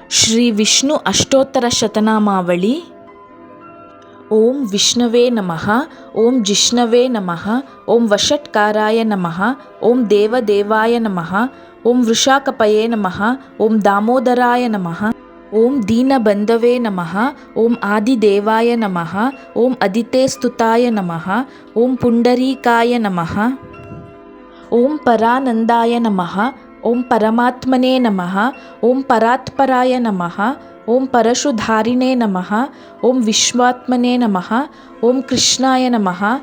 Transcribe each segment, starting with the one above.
ಶ್ರೀ ವಿಷ್ಣು ಅಷ್ಟೋತ್ತರ ಶತನಾಮಾವಳಿ. ಓಂ ವಿಷ್ಣವೇ ನಮಃ. ಓಂ ಜಿಷ್ಣವೇ ನಮಃ. ಓಂ ವಷಟ್ಕಾರಾಯ ನಮಃ. ಓಂ ದೇವದೇವಾಯ ನಮಃ. ಓಂ ವೃಷಾಕಪಯೇ ನಮಃ. ಓಂ ದಾಮೋದರಾಯ ನಮಃ. ಓಂ ದೀನಬಂಧವೇ ನಮಃ. ಓಂ ಆದಿದೇವಾಯ ನಮಃ. ಓಂ ಅದಿತೆ ಸ್ತುತಾಯ ನಮಃ. ಓಂ ಪುಂಡರೀಕಾಯ ನಮಃ. ಓಂ ಪರಾನಂದಾಯ ನಮಃ. ಓಂ ಪರಮಾತ್ಮನೇ ನಮಃ. ಓಂ ಪರಾತ್ಪರಾಯ ನಮಃ. ಓಂ ಪರಶುಧಾರಿಣೇ ನಮಃ. ಓಂ ವಿಶ್ವಾತ್ಮನೇ ನಮಃ. ಓಂ ಕೃಷ್ಣಾಯ ನಮಃ.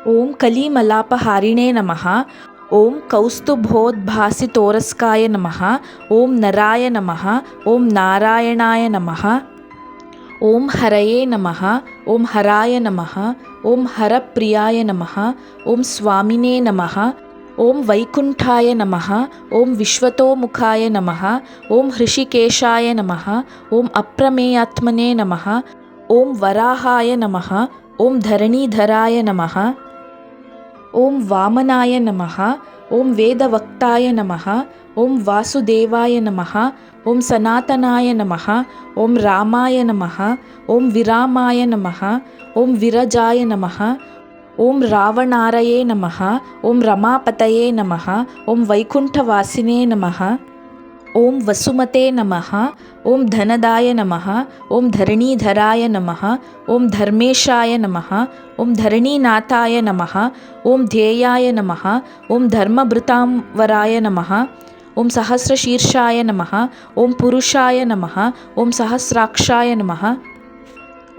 ಓಂ ಕಲಿಮಲಾಪಹಾರಿಣೇ ನಮಃ. ಓಂ ಕೌಸ್ತುಭೋದ್ಭಾಸಿತೋರಸ್ಕಾಯ ನಮಃ. ಓಂ ನರಾಯ ನಮಃ. ಓಂ ನಾರಾಯಣಾಯ ನಮಃ. ಓಂ ಹರಯೇ ನಮಃ. ಓಂ ಹರಾಯ ನಮಃ. ಓಂ ಹರಪ್ರಿಯಾಯ ನಮಃ. ಓಂ ಸ್ವಾಮಿನೇ ನಮಃ. ಓಂ ವೈಕುಂಠಾಯ ನಮಃ. ಓಂ ವಿಶ್ವತೋಮುಖಾಯ ನಮಃ. ಓಂ ಹೃಷಿಕೇಶಾಯ ನಮಃ. ಓಂ ಅಪ್ರಮೇಯಾತ್ಮನೇ ನಮಃ. ಓಂ ವರಾಹಾಯ ನಮಃ. ಓಂ ಧರಣೀಧರಾಯ ನಮಃ. ಓಂ ವಾಮನಾಯ ನಮಃ. ಓಂ ವೇದವಕ್ತಾಯ ನಮಃ. ಓಂ ವಾಸುದೇವಾಯ ನಮಃ. ಓಂ ಸನಾತನಾಯ ನಮಃ. ಓಂ ರಾಮಾಯ ನಮಃ. ಓಂ ವಿರಾಮಾಯ ನಮಃ. ಓಂ ವಿರಜಾಯ ನಮಃ. ಓಂ ರಾವಣಾರಯೇ ನಮಃ. ಓಂ ರಮಾಪತಯೇ ನಮಃ. ಓಂ ವೈಕುಂಠವಾಸಿನೇ ನಮಃ. ಓಂ ವಸುಮತೆ ನಮಃ. ಓಂ ಧನದಾಯ ನಮಃ. ಓಂ ಧರಣೀಧರಾಯ ನಮಃ. ಓಂ ಧರ್ಮೇಶಾಯ ನಮಃ. ಓಂ ಧರಣೀನಾಥಾಯ ನಮಃ. ಓಂ ಧ್ಯೇಯಾಯ ನಮಃ. ಓಂ ಧರ್ಮಭೃತಾಂವರಾಯ ನಮಃ. ಓಂ ಸಹಸ್ರಶೀರ್ಷಾಯ ನಮಃ. ಓಂ ಪುರುಷಾಯ ನಮಃ. ಓಂ ಸಹಸ್ರಾಕ್ಷಾಯ ನಮಃ.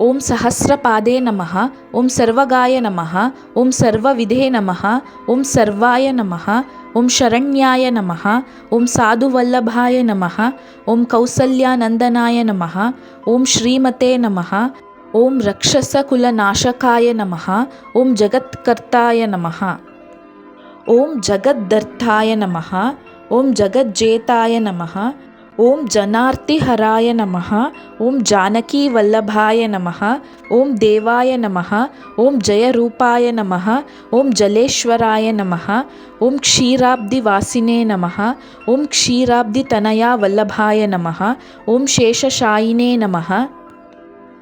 ಓಂ ಸಹಸ್ರಪಾದೇ ನಮಃ. ಓಂ ಸರ್ವಗಾಯ ನಮಃ. ಓಂ ಸರ್ವವಿಧೇ ನಮಃ. ಓಂ ಸರ್ವಾಯ ನಮಃ. ಓಂ ಶರಣ್ಯಾಯ ನಮಃ. ಓಂ ಸಾಧುವಲ್ಲಭಾಯ ನಮಃ. ಓಂ ಕೌಸಲ್ಯಾನಂದನಾಯ ನಮಃ. ಓಂ ಶ್ರೀಮತೆ ನಮಃ. ಓಂ ರಕ್ಷಸಕುಲನಾಶಕಾಯ ನಮಃ. ಓಂ ಜಗತ್ಕರ್ತಾಯ ನಮಃ. ಓಂ ಜಗದ್ದರ್ಥಾಯ ನಮಃ. ಓಂ ಜಗಜ್ಜೇತಾಯ ನಮಃ. ಓಂ ಜನಾರ್ತಿಹರಾಯ ನಮಃ. ಓಂ ಜಾನಕೀವಲ್ಲಭಾಯ ನಮಃ. ಓಂ ದೇವಾಯ ನಮಃ. ಓಂ ಜಯರೂಪಾಯ ನಮಃ. ಓಂ ಜಲೇಶ್ವರಾಯ ನಮಃ. ಓಂ ಕ್ಷೀರಾಬ್ಧಿವಾಸಿನೇ ನಮಃ. ಓಂ ಕ್ಷೀರಾಬ್ಧಿತನಯಾ ವಲ್ಲಭಾಯ ನಮಃ. ಓಂ ಶೇಷಶಾಯಿನೇ ನಮಃ.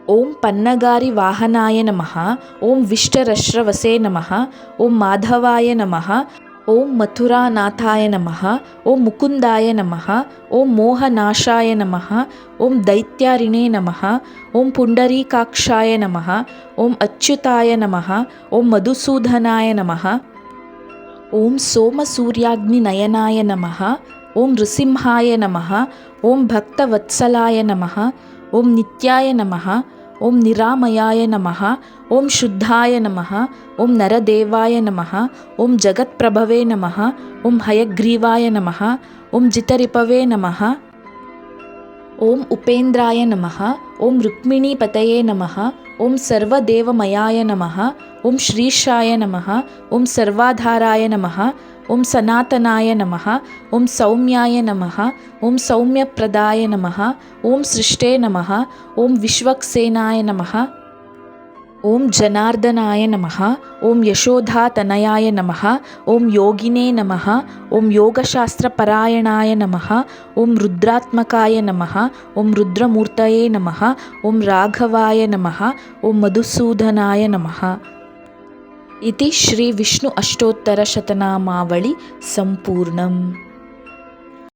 ಓಂ ಪನ್ನಗಾರಿ ವಾಹನಾಯ ನಮಃ. ಓಂ ವಿಷ್ಟರಶ್ರವಸೇ ನಮಃ. ಓಂ ಮಾಧವಾಯ ನಮಃ. ಓಂ ಮಥುರಾನಾಥಾಯ ನಮಃ. ಓಂ ಮುಕುಂದಾಯ ನಮಃ. ಓಂ ಮೋಹನಾಶಾಯ ನಮಃ. ಓಂ ದೈತ್ಯಾರಿಣೇ ನಮಃ. ಓಂ ಪುಂಡರೀಕಾಕ್ಷಾಯ ನಮಃ. ಓಂ ಅಚ್ಯುತಾಯ ನಮಃ. ಓಂ ಮಧುಸೂದನಾಯ ನಮಃ. ಓಂ ಸೋಮಸೂರ್ಯಾಗ್ನಿನಯನಾಯ ನಮಃ. ಓಂ ನೃಸಿಂಹಾಯ ನಮಃ. ಓಂ ಭಕ್ತವತ್ಸಲಾಯ ನಮಃ. ಓಂ ನಿತ್ಯಾಯ ನಮಃ. ಓಂ ನಿರಾಮಯಾಯ ನಮಃ. ಓಂ ಶುದ್ಧಾಯ ನಮಃ. ಓಂ ನರದೇವಾಯ ನಮಃ. ಓಂ ಜಗತ್ಪ್ರಭವೇ ನಮಃ. ಓಂ ಹಯಗ್ರೀವಾಯ ನಮಃ. ಓಂ ಜಿತರಿಪವೇ ನಮಃ. ಓಂ ಉಪೇಂದ್ರಾಯ ನಮಃ. ಓಂ ರುಕ್ಮಿಣೀಪತಯೇ ನಮಃ. ಓಂ ಸರ್ವದೇವಮಯಾಯ ನಮಃ. ಓಂ ಶ್ರೀಶಾಯ ನಮಃ. ಓಂ ಸರ್ವಾಧಾರಾಯ ನಮಃ. ಓಂ ಸನಾತನಾಯ ನಮಃ. ಓಂ ಸೌಮ್ಯಾಯ ನಮಃ. ಓಂ ಸೌಮ್ಯಪ್ರದಾಯ ನಮಃ. ಓಂ ಸೃಷ್ಟೇ ನಮಃ. ಓಂ ವಿಶ್ವಕ್ಸೇನಾಯ ನಮಃ. ಓಂ ಜನಾರ್ದನಾಯ ನಮಃ. ಓಂ ಯಶೋಧಾತನಯಾಯ ನಮಃ. ಓಂ ಯೋಗಿನೇ ನಮಃ. ಓಂ ಯೋಗಶಾಸ್ತ್ರಪರಾಯಣಾಯ ನಮಃ. ಓಂ ರುದ್ರಾತ್ಮಕಾಯ ನಮಃ. ಓಂ ರುದ್ರಮೂರ್ತಯೇ ನಮಃ. ಓಂ ರಾಘವಾಯ ನಮಃ. ಓಂ ಮಧುಸೂದನಾಯ ನಮಃ. ಇತಿ ಶ್ರೀ ವಿಷ್ಣು ಅಷ್ಟೋತ್ತರ ಶತನಾಮಾವಳಿ ಸಂಪೂರ್ಣಂ.